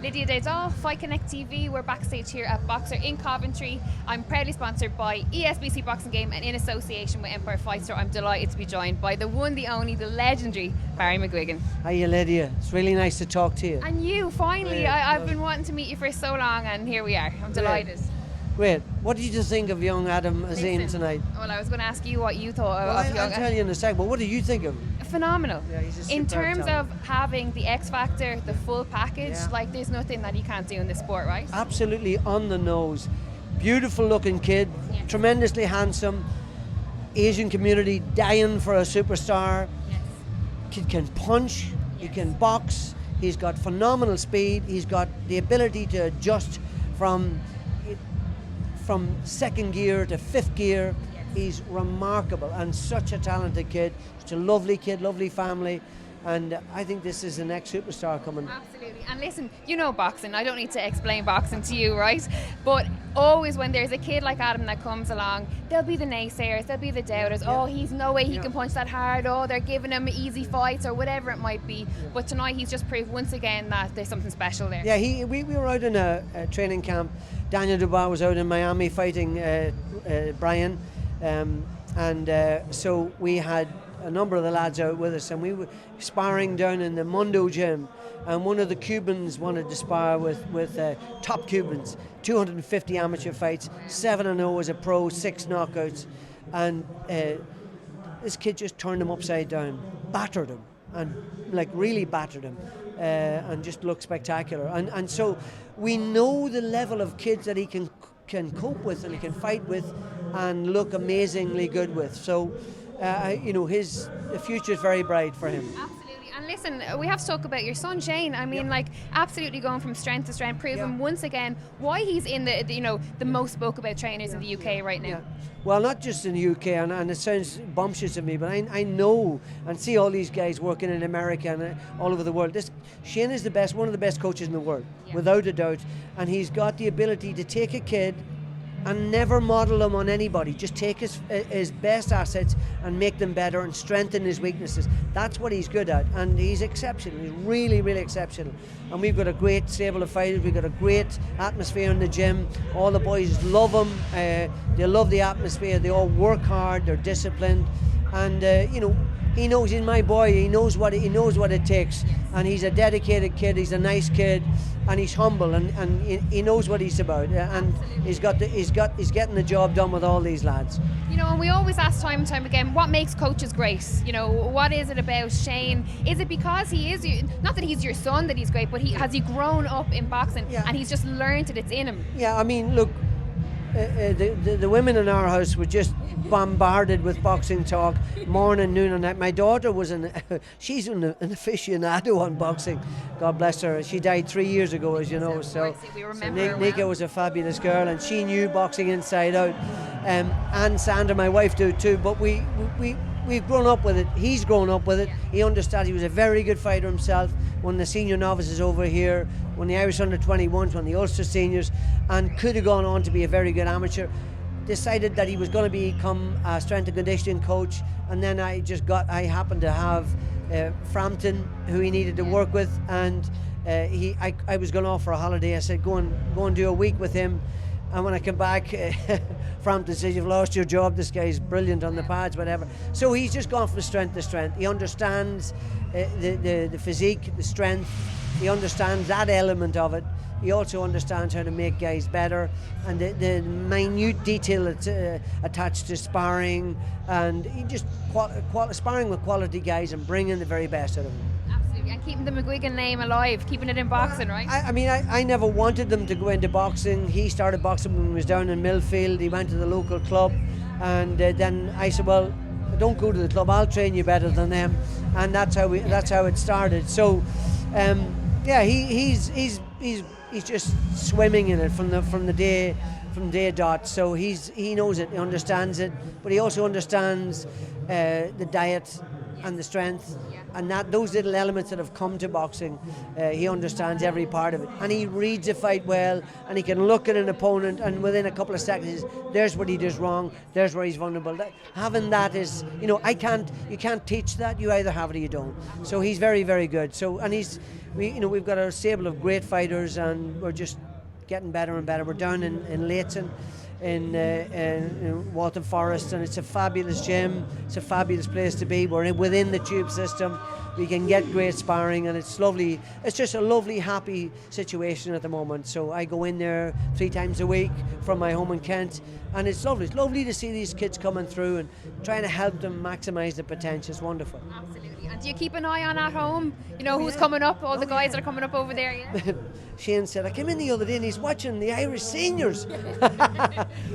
Lydia Daydahl, Fight Connect TV. We're backstage here at Boxer in Coventry. I'm proudly sponsored by ESBC Boxing Game and in association with Empire Fight Store. I'm delighted to be joined by the one, the only, the legendary Barry Mcguigan. Hiya Lydia, it's really nice to talk to you. And you, finally. Yeah, I've been wanting to meet you for so long and here we are. I'm delighted. Great. What did you think of young Adam Azim tonight? Well, I was going to ask you what you thought Well, of I'll young tell you in a sec, but what do you think of him? Phenomenal. Yeah, he's a superb in terms talent. of having the X Factor, the full package, Yeah. like there's nothing that he can't do in this sport, right? Absolutely on the nose. Beautiful looking kid, Yeah. tremendously handsome. Asian community dying for a superstar. Yes. Kid can punch, he Yes. can box, he's got phenomenal speed, he's got the ability to adjust from second gear to fifth gear. Yes. He's remarkable and such a talented kid. Such a lovely kid, lovely family, and I think this is the next superstar coming. Absolutely. And listen, you know boxing. I don't need to explain boxing to you, right? But always when there's a kid like Adam that comes along, there'll be the naysayers, there'll be the doubters. Yeah. Oh, he's no way he Yeah. can punch that hard. Oh, they're giving him easy fights or whatever it might be. But tonight he's just proved once again that there's something special there. Yeah, we were out in a training camp. Daniel Dubois was out in Miami fighting Brian, so we had a number of the lads out with us, and we were sparring down in the Mundo gym. And one of the Cubans wanted to spar with top Cubans, 250 amateur fights, 7-0 as a pro, 6 knockouts, and this kid just turned him upside down, battered him, and like really battered him, and just looked spectacular. And so we know the level of kids that he can cope with and he can fight with, and look amazingly good with. So, the future is very bright for him. Absolutely. And listen, we have to talk about your son Shane. I mean, absolutely going from strength to strength, proving once again why he's in the most spoke about trainers in the UK right now. Yeah. Well, not just in the UK, and it sounds bumptious to me, but I know and see all these guys working in America and all over the world. Shane is one of the best coaches in the world, without a doubt, and he's got the ability to take a kid and never model them on anybody. Just take his best assets and make them better and strengthen his weaknesses. That's what he's good at, and he's exceptional. He's really, really exceptional. And we've got a great stable of fighters. We've got a great atmosphere in the gym. All the boys love him. They love the atmosphere. They all work hard. They're disciplined, and he knows he's my boy. He knows what it takes, and he's a dedicated kid. He's a nice kid, and he's humble, and he knows what he's about, and he's getting the job done with all these lads. And we always ask time and time again, what makes coaches great? What is it about Shane? Is it because he is, not that he's your son that he's great, but has he grown up in boxing and he's just learned it, it's in him? Yeah, I mean, look, the women in our house were just bombarded with boxing talk morning, noon and night. My daughter was she's an aficionado on boxing, God bless her. She died 3 years ago, as you know, so Nika was a fabulous girl and she knew boxing inside out, and Sandra, my wife, do too, but we've grown up with it. He's grown up with it. He understands. He was a very good fighter himself. Won the senior novices over here, won the Irish under-21s, won the Ulster seniors, and could have gone on to be a very good amateur. Decided that he was going to become a strength and conditioning coach, and then I happened to have Frampton, who he needed to work with, and I was going off for a holiday. I said, go and do a week with him. And when I come back, Frampton says, you've lost your job, this guy's brilliant on the pads, whatever. So he's just gone from strength to strength. He understands the physique, the strength. He understands that element of it. He also understands how to make guys better, and the minute detail that's attached to sparring, and he just sparring with quality guys and bringing the very best out of them. Absolutely, and keeping the Mcguigan name alive, keeping it in boxing, right? I never wanted them to go into boxing. He started boxing when he was down in Millfield. He went to the local club, and then I said, well, don't go to the club, I'll train you better than them, and that's how it started. So he's just swimming in it from day dot. So he knows it, he understands it, but he also understands the diet, and the strength, and that those little elements that have come to boxing, he understands every part of it, and he reads a fight well, and he can look at an opponent, and within a couple of seconds, there's what he does wrong, there's where he's vulnerable. Having that is, you can't teach that. You either have it or you don't. So he's very, very good. So, and we've got a stable of great fighters, and we're just getting better and better. We're down in Leighton, in Waltham Forest, and it's a fabulous gym. It's a fabulous place to be. We're within the tube system. We can get great sparring, and it's lovely. It's just a lovely, happy situation at the moment. So I go in there 3 times a week from my home in Kent, and it's lovely. It's lovely to see these kids coming through and trying to help them maximise their potential. It's wonderful. Absolutely. And do you keep an eye on at home? Who's coming up? All the guys that are coming up over there. Yeah. Shane said, I came in the other day and he's watching the Irish seniors.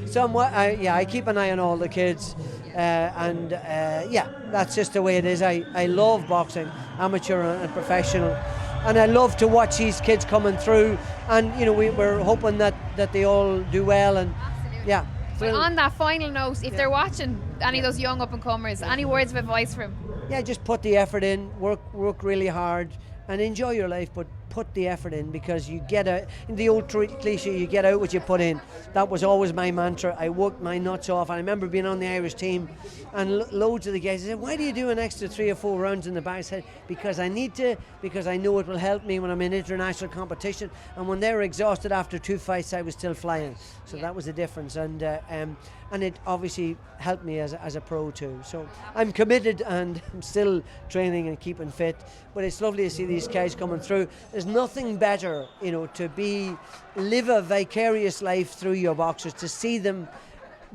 So I keep an eye on all the kids. That's just the way it is. I love boxing, amateur and professional, and I love to watch these kids coming through, and we're hoping that they all do well. And absolutely. Yeah. Well, on that final note, if they're watching any of those young up and comers, any words of advice for them? Yeah, just put the effort in, work really hard, and enjoy your life, but put the effort in, because you get out, in the old cliche, you get out what you put in. That was always my mantra. I worked my nuts off. I remember being on the Irish team, and loads of the guys said, why do you do an extra 3 or 4 rounds in the back? I said, because I need to, because I know it will help me when I'm in international competition. And when they were exhausted after 2 fights, I was still flying. So that was the difference, and it obviously helped me as a pro too. So I'm committed, and I'm still training and keeping fit. But it's lovely to see these guys coming through. There's nothing better, to live a vicarious life through your boxers. To see them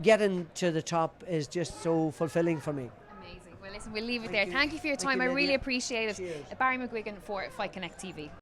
getting to the top is just so fulfilling for me. Amazing. Well, listen, we'll leave it there. Thank you for your time. I really appreciate it. Cheers. Barry Mcguigan for Fight Connect TV.